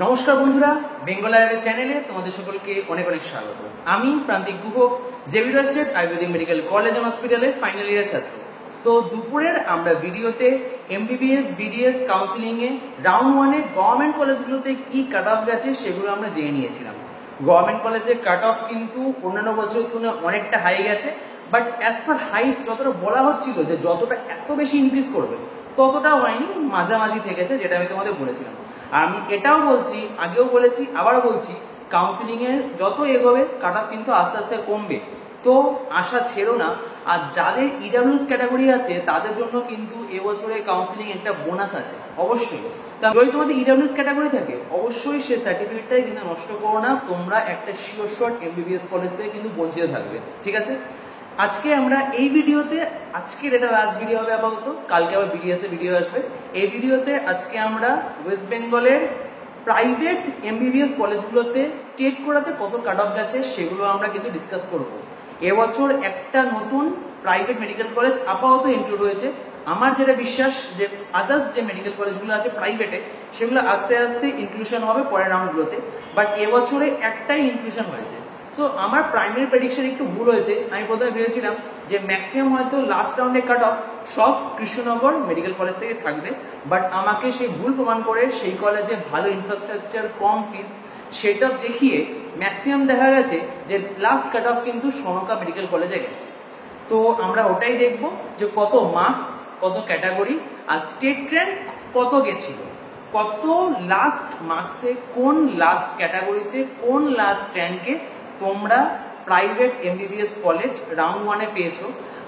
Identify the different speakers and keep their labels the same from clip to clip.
Speaker 1: নমস্কার বন্ধুরা, বেঙ্গল আইএলটিএস চ্যানেলে তোমাদের সকলকে অনেক অনেক স্বাগত। আমি Prantik Guha, Xavier state Ayurvedic medical college and হসপিটালে ফাইনাল ইয়ারের ছাত্র। সো দুপুরের আমরা ভিডিওতে এমবিবিএস বিডিএস কাউন্সিলিং এ রাউন্ড 1 এ গভর্নমেন্ট কলেজগুলোতে কি কাট অফ গেছে সেগুলো আমরা জেনে নিয়েছিলাম। গভর্নমেন্ট কলেজের কাট অফ কিন্তু অন্যান্য বছরের তুলনায় অনেকটা হাই গেছে, বাট অ্যাজ পার হাইট যতটা বলা হচ্ছিল যে যতটা এত বেশি ইনক্রিজ করবে ততটাও হয়নি, মাঝামাঝি থেকেছে, যেটা আমি তোমাদের বলেছিলাম। আর আমি এটাও বলছি, আগেও বলেছি, আবারও বলছি, কাউন্সিলিং এর যত এগোবে কাট অফ কিন্তু আস্তে আস্তে কমবে। তো আশা ছেড়ো না। আর যাদের ইডাব্লিউএস ক্যাটাগরি আছে তাদের জন্য কিন্তু এবছরে কাউন্সিলিং একটা বোনাস আছে অবশ্যই। যদি তোমাদের ইডাব্লিউএস ক্যাটাগরি থাকে অবশ্যই সেই সার্টিফিকেটটাই কিন্তু নষ্ট করো না, তোমরা একটা শিওর শট এমবিবিএস কলেজ থেকে কিন্তু বঞ্চিত থাকবে, ঠিক আছে? আজকে আমরা এই ভিডিওতে, আজকের এটা লাস্ট ভিডিও হবে আপাতত, কালকে আবার বিডিএস এর ভিডিও আসবে। এই ভিডিওতে আজকে আমরা ওয়েস্ট বেঙ্গলের প্রাইভেট এমবিবিএস কলেজগুলোতে স্টেট করাতে কত কাট অফ গেছে সেগুলো আমরা কিন্তু ডিসকাস করব। এবছর একটা নতুন প্রাইভেট মেডিকেল কলেজ আপাতত ইনক্লুড হয়েছে। আমার যেটা বিশ্বাস যে আদার্স যে মেডিকেল কলেজগুলো আছে প্রাইভেটে সেগুলো আস্তে আস্তে ইনক্লুশন হবে পরের রাউন্ডগুলোতে, বাট এবছরে একটাই ইনক্লুশন হয়েছে। সো আমার প্রাইমারি প্রেডিকশন একটু ভুল হয়েছে। আমি প্রথমে ভেবেছিলাম যে ম্যাক্সিমাম হয়তো লাস্ট রাউন্ডে কাট অফ সব কৃষ্ণনগর মেডিকেল কলেজ থেকে থাকবে, বাট আমাকে সেই ভুল প্রমাণ করে সেই কলেজে ভালো ইনফ্রাস্ট্রাকচার, কম ফিস, সেটা দেখিয়ে ম্যাক্সিমাম দেখা গেছে যে লাস্ট কাট অফ কিন্তু সনকা মেডিকেল কলেজে গেছে। তো আমরা ওটাই দেখব যে কত মার্কস, কত ক্যাটাগরি, আর স্টেট র্যাঙ্ক কত গেছিল, কত লাস্ট মার্কসে, কোন লাস্ট ক্যাটাগরিতে, কোন লাস্ট র্যাঙ্কে তোমরা প্রাইভেট এমবিবিএস কলেজ রাউন্ড 1 এ পেয়েছো।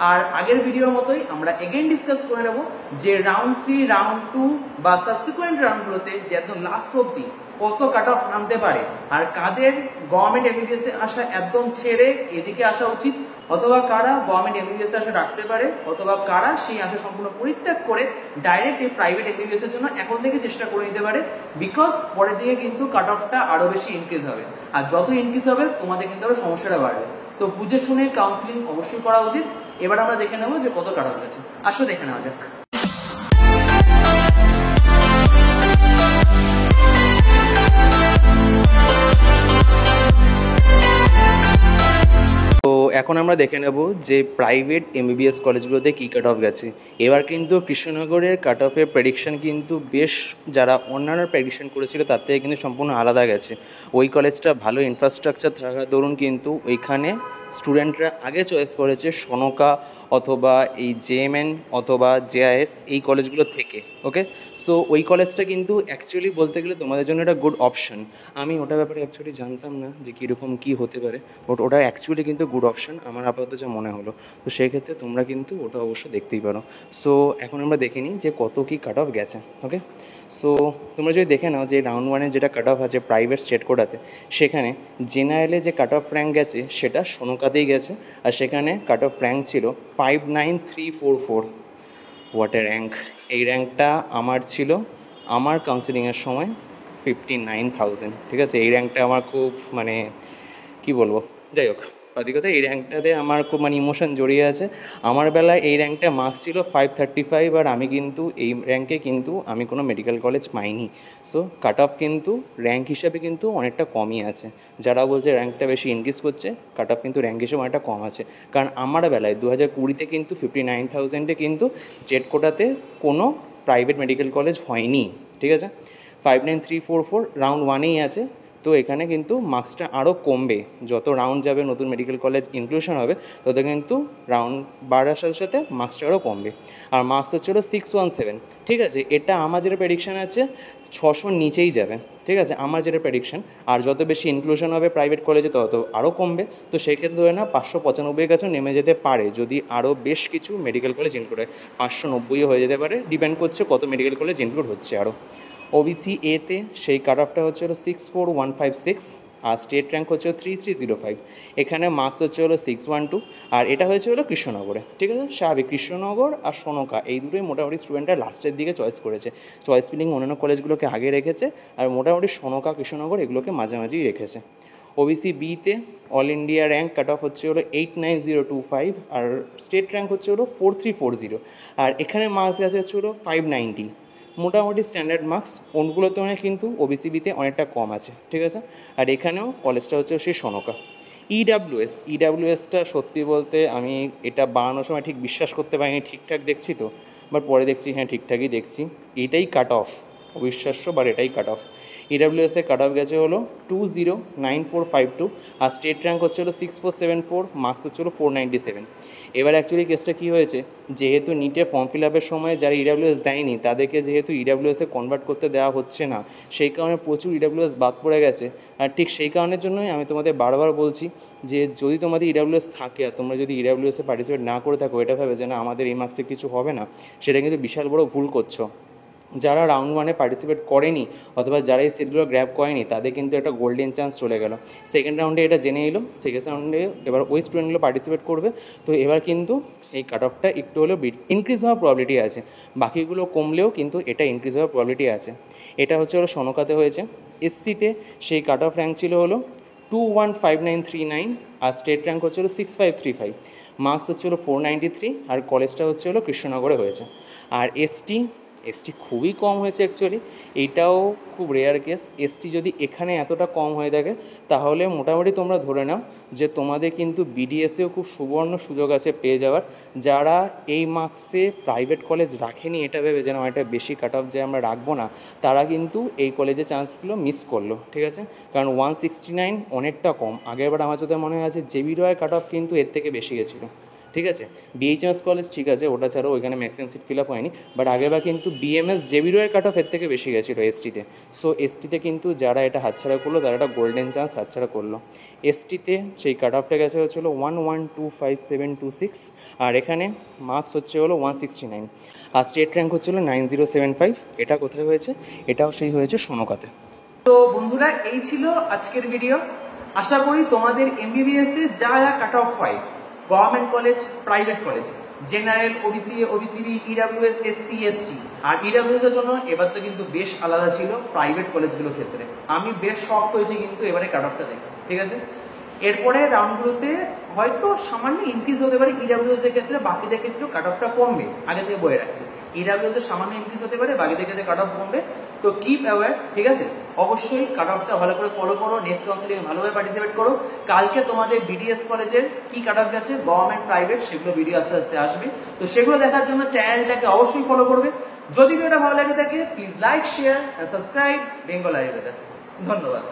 Speaker 1: আর আগের ভিডিওর মতোই আমরা এগেইন ডিসকাস করে নেব যে রাউন্ড 3, রাউন্ড 2 বা সাবসিকুয়েন্ট রাউন্ডগুলোতে যে একদম লাস্ট অবধি কত কাট অফ নামতে পারে, আর কাদের গভর্নমেন্ট এমবিবিএস এ আসা একদম ছেড়ে এদিকে আসা উচিত, অথবা কারা গভর্নমেন্ট এমবিবিএস আসা রাখতে পারে, অথবা কারা সেই আশা সম্পূর্ণ পরিত্যাগ করে ডাইরেক্ট এই প্রাইভেট এমবিবিএস এর জন্য এখন থেকে চেষ্টা করে নিতে পারে। বিকজ পরের দিকে কিন্তু কাট অফটা আরো বেশি ইনক্রিজ হবে, আর যত ইনক্রিজ হবে তোমাদের কিন্তু আরো সমস্যাটা বাড়বে। তো বুঝে শুনে কাউন্সিলিং অবশ্যই করা উচিত। এবার আমরা দেখে নেবো যে কত কাট অফ গেছে। আসো দেখে নেওয়া যাক। এখন আমরা দেখে নেব যে প্রাইভেট এমবিবিএস কলেজগুলোতে কী কাট অফ গেছে। এবার কিন্তু কৃষ্ণনগরের কাট অফের প্রেডিকশন কিন্তু বেশ, যারা অন্যান্য প্রেডিকশন করেছিল তার থেকে কিন্তু সম্পূর্ণ আলাদা গেছে। ওই কলেজটা ভালো ইনফ্রাস্ট্রাকচার থাকার দরুন কিন্তু ওইখানে স্টুডেন্টরা আগে চয়েস করেছে সনকা অথবা এই জেএমএন অথবা জেআইএস এই কলেজগুলো থেকে। ওকে, সো ওই কলেজটা কিন্তু অ্যাকচুয়ালি বলতে গেলে তোমাদের জন্য একটা গুড অপশন। আমি ওটা ব্যাপারে অ্যাকচুয়ালি জানতাম না যে কীরকম কী হতে পারে, বাট ওটা অ্যাকচুয়ালি কিন্তু গুড অপশন আমার আপাতত যা মনে হলো। তো সেই ক্ষেত্রে তোমরা কিন্তু ওটা অবশ্যই দেখতেই পারো। সো এখন আমরা দেখে নিই যে কত কী কাট অফ গেছে। ওকে, সো তোমরা যদি দেখে নাও যে রাউন্ড 1 এর যেটা কাট অফ আছে প্রাইভেট স্টেট কোটাতে, সেখানে জেনারেলে যে কাট অফ র্যাঙ্ক গেছে সেটা সনকাতেই গেছে, আর সেখানে কাট অফ র্যাঙ্ক ছিল 59344। What a rank! এই র্যাঙ্কটা আমার ছিল আমার কাউন্সিলিংয়ের সময় 59,000। ঠিক আছে, এই র্যাঙ্কটা আমার খুব কি বলবো, যাই হোক বাদি কথা, এই র্যাঙ্কটাতে আমার খুব ইমোশন জড়িয়ে আছে। আমার বেলায় এই র্যাঙ্কটা মার্কস ছিল 535, আর আমি কিন্তু এই র্যাঙ্কে কিন্তু আমি কোনো মেডিকেল কলেজ পাইনি। সো কাট অফ কিন্তু র্যাঙ্ক হিসাবে কিন্তু অনেকটা কমই আছে। যারা বলছে র্যাঙ্কটা বেশি ইনক্রিজ করছে, কাট অফ কিন্তু র্যাঙ্ক হিসেবে অনেকটা কম আছে। কারণ আমার বেলায় 2020-তে কিন্তু 59,000-এ কিন্তু স্টেট কোটাতে কোনো প্রাইভেট মেডিকেল কলেজ হয়নি। ঠিক আছে, 59344 রাউন্ড 1-এই আছে। তো এখানে কিন্তু মার্কসটা আরও কমবে, যত রাউন্ড যাবে নতুন মেডিকেল কলেজ ইনক্লুশন হবে তত কিন্তু রাউন্ড বাড়ার সাথে সাথে মার্কসটা আরও কমবে। আর মার্কস হচ্ছিল 617। ঠিক আছে, এটা আমার যেটা প্রেডিকশান আছে 600-র নিচেই যাবে। ঠিক আছে, আমার যেটা প্রেডিকশান। আর যত বেশি ইনক্লুশন হবে প্রাইভেট কলেজে তত আরও কমবে। তো সেই ক্ষেত্রে ধরে না 595-এর কাছেও নেমে যেতে পারে যদি আরও বেশ কিছু মেডিকেল কলেজ ইনক্লুড হয়। 590-ও হয়ে যেতে পারে, ডিপেন্ড করছে কত মেডিকেল কলেজ ইনক্লুড হচ্ছে আরও। ওবিসি এতে সেই কাট অফটা হচ্ছে 64156, আর স্টেট র্যাঙ্ক হচ্ছে 3305। এখানে মার্কস হচ্ছে 612, আর এটা হয়েছে কৃষ্ণনগরে। ঠিক আছে, স্বাভাবিক কৃষ্ণনগর আর সনকা এই দুটোই মোটামুটি স্টুডেন্টরা লাস্টের দিকে চয়েস করেছে। চয়েস ফিলিং অন্যান্য কলেজগুলোকে আগে রেখেছে, আর মোটামুটি সনকা কৃষ্ণনগর এগুলোকে মাঝামাঝিই রেখেছে। ওবিসি বিতে all India rank cut off হচ্ছে 89025, আর স্টেট র্যাঙ্ক হচ্ছে 4340, আর এখানে মার্কস আছে 590। মোটামুটি স্ট্যান্ডার্ড মার্কস ওনগুলোতে মানে কিন্তু ওবিসিবিতে অনেকটা কম আছে, ঠিক আছে। আর এখানেও কলেজটা হচ্ছে সেই সনকা। ইডাব্লিউএসটা সত্যি বলতে আমি এটা বানানোর সময় ঠিক বিশ্বাস করতে পারিনি, ঠিকঠাক দেখছি তো, বাট পরে দেখছি হ্যাঁ ঠিকঠাকই দেখছি। এটাই কাট অফ, অবিশ্বাস্য, বাট এটাই কাট অফ। ইডাব্লিউএস এর কাট অফ গেছে হলো 209452, আর স্টেট র্যাঙ্ক হচ্ছে হলো 6474, মার্কস হচ্ছে হলো 497। এবার অ্যাকচুয়ালি কেসটা কী হয়েছে, যেহেতু নিটে ফর্ম ফিল আপের সময় যারা ইডাব্লিউএস দেয়নি তাদেরকে যেহেতু ইডাব্লিউএসে কনভার্ট করতে দেওয়া হচ্ছে না, সেই কারণে প্রচুর ইডাব্লিউএস বাদ পড়ে গেছে। আর ঠিক সেই কারণের জন্যই আমি তোমাদের বারবার বলছি যে যদি তোমাদের ইডাব্লিউএস থাকে আর তোমরা যদি ইডাব্লিউএসে পার্টিসিপেট না করে থাকো, এটা ভাবে যে না আমাদের এই মার্কসে কিছু হবে না, সেটা কিন্তু বিশাল বড় ভুল করছো। যারা রাউন্ড ওয়ানে পার্টিসিপেট করেনি অথবা যারা এই সিটগুলো গ্র্যাব করেনি তাদের কিন্তু একটা গোল্ডেন চান্স চলে গেল। সেকেন্ড রাউন্ডে এটা জেনে এলো, সেকেন্ড রাউন্ডে এবার ওই স্টুডেন্টগুলো পার্টিসিপেট করবে। তো এবার কিন্তু এই কাট অফটা একটু হলেও ইনক্রিজ হওয়ার প্রবলিটি আছে, বাকিগুলো কমলেও কিন্তু এটা ইনক্রিজ হওয়ার প্রবলিটি আছে। এটা হচ্ছে হলো সনকাতে হয়েছে। এসসিতে সেই কাট অফ র্যাঙ্ক ছিল হলো 215939, আর স্টেট র্যাঙ্ক হচ্ছে হলো 6535, মার্কস হচ্ছে হলো 493, আর কলেজটা হচ্ছে হলো কৃষ্ণনগরে হয়েছে। আর এসটি খুবই কম হয়েছে অ্যাকচুয়ালি, এইটাও খুব রেয়ার কেস। এসটি যদি এখানে এতটা কম হয়ে থাকে তাহলে মোটামুটি তোমরা ধরে নাও যে তোমাদের কিন্তু বিডিএসেও খুব সুবর্ণ সুযোগ আছে পেয়ে যাওয়ার। যারা এই মার্কসে প্রাইভেট কলেজ রাখেনি এটা ভেবে যেন এটা বেশি কাট অফ যে আমরা রাখবো না, তারা কিন্তু এই কলেজে চান্সগুলো মিস করলো, ঠিক আছে। কারণ 169 অনেকটা কম। আগেরবার আমার যদি মনে আছে জেবি রয়ের কাট অফ কিন্তু এর থেকে বেশি গেছিলো, ঠিক আছে। বিএইচএমএস কলেজ ঠিক আছে, ওটা ছাড়াও ওইখানে ম্যাক্সিমাম সিট ফিল আপ হয়নি, বাট আগেরবার কিন্তু বিএমএস জেবিরোয়ের কাট অফ এর থেকে বেশি গেছিলো এসটিতে। সো এসটিতে কিন্তু যারা এটা হাতছাড়া করলো তারা একটা গোল্ডেন চান্স হাতছাড়া করলো। এসটিতে সেই কাট অফটা গেছে হচ্ছে হলো 1125,726, আর এখানে মার্কস হচ্ছে হলো 169, আর স্টেট র্যাঙ্ক হচ্ছে হলো 9075। এটা কোথায় হয়েছে? এটাও সেই হয়েছে সনকাতে। তো বন্ধুরা এই ছিল আজকের ভিডিও। আশা করি তোমাদের এমবিবিএস এ যা যা কাট অফ হয়, government college, private college, general, OBC, OBC B, EWS, SC, ST, আর ইডাব্লিউএস এর জন্য এবার তো কিন্তু বেশ আলাদা ছিল প্রাইভেট কলেজগুলোর ক্ষেত্রে। আমি বেশ শক হয়েছি কিন্তু এবারে কাট অফটা দেখে, ঠিক আছে। এরপরে রাউন্ডগুলোতে হয়তো সামান্য ইনক্রিজ হতে পারে ইডাব্লিউএস এর ক্ষেত্রে, বাকিদের ক্ষেত্রেও কাট অফটা কমবে, আগে থেকে বলে রাখছি। ইডাব্লিউএস এর সামান্য ইনক্রিজ হতে পারে, বাকিদের ক্ষেত্রে কাট অফ কমবে। তো কিপ অ্যাওয়্যার, ঠিক আছে। অবশ্যই কাট অফটা ভালো করে ফলো করো, নেক্সট কাউন্সিলিং ভালোভাবে পার্টিসিপেট করো। কালকে তোমাদের বিডিএস কলেজের কি কাট অফ গেছে, গভর্নমেন্ট, প্রাইভেট, সেগুলো ভিডিও আস্তে আস্তে আসবে। তো সেগুলো দেখার জন্য চ্যানেলটাকে অবশ্যই ফলো করবে। যদি ভিডিওটা ভালো লাগে থাকে please like, share, subscribe Bengal iWeather. ধন্যবাদ।